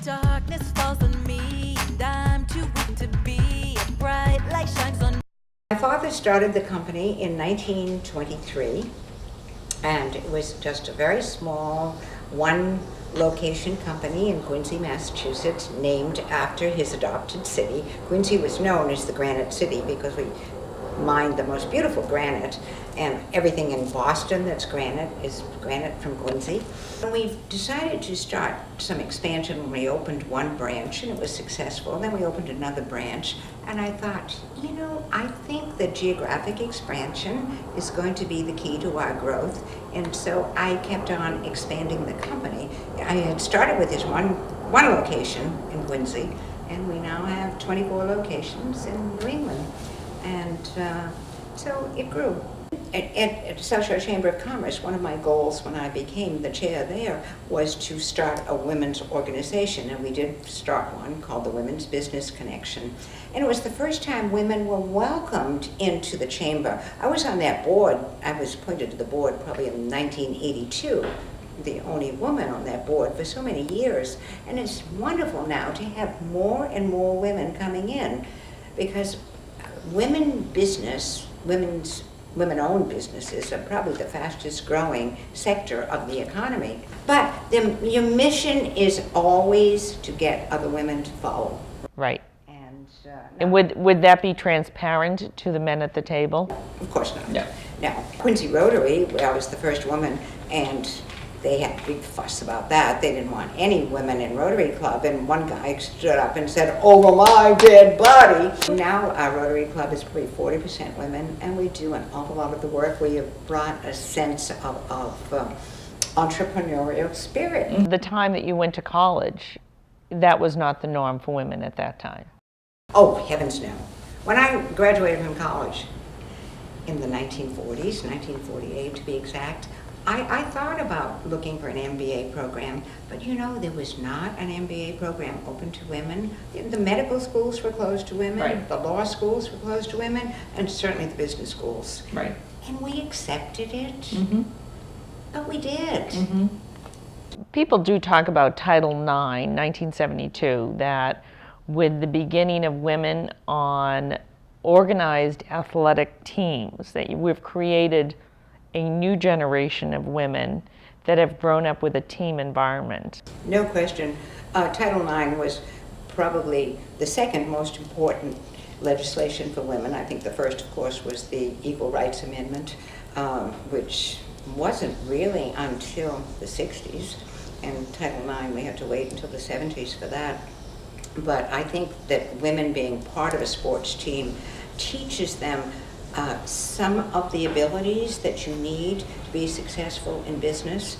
Darkness falls on me, and I'm too weak to be. A bright light shines on me. My father started the company in 1923, and it was just a very small one-location company in Quincy, Massachusetts, named after his adopted city. Quincy was known as the Granite City because we mined the most beautiful granite, and everything in Boston that's granite is granite from Quincy. And we decided to start some expansion when we opened one branch, and it was successful. Then we opened another branch, and I thought, I think that geographic expansion is going to be the key to our growth. And so I kept on expanding the company. I had started with this one location in Quincy, and we now have 24 locations in New England. And so it grew. At the South Shore Chamber of Commerce, one of my goals when I became the chair there was to start a women's organization, and we did start one called the Women's Business Connection. And it was the first time women were welcomed into the chamber. I was on that board. I was appointed to the board probably in 1982, the only woman on that board for so many years. And it's wonderful now to have more and more women coming in, because women-owned businesses are probably the fastest growing sector of the economy. But your mission is always to get other women to follow. Right. And would that be transparent to the men at the table? Of course not. No. No. Quincy Rotary, I was the first woman, and they had a big fuss about that. They didn't want any women in Rotary Club, and one guy stood up and said, "Over my dead body." Now our Rotary Club is probably 40% women, and we do an awful lot of the work. We have brought a sense of entrepreneurial spirit. The time that you went to college, that was not the norm for women at that time. Oh, heavens no. When I graduated from college in the 1940s, 1948 to be exact, I thought about looking for an MBA program, but there was not an MBA program open to women. The medical schools were closed to women, Right. The law schools were closed to women, and certainly the business schools. Right. And we accepted it, Mm-hmm. but we did. Mm-hmm. People do talk about Title IX, 1972, that with the beginning of women on organized athletic teams, that we've created a new generation of women that have grown up with a team environment. No question. Title IX was probably the second most important legislation for women. I think the first, of course, was the Equal Rights Amendment, which wasn't really until the 60s. And Title IX, we had to wait until the 70s for that. But I think that women being part of a sports team teaches them some of the abilities that you need to be successful in business.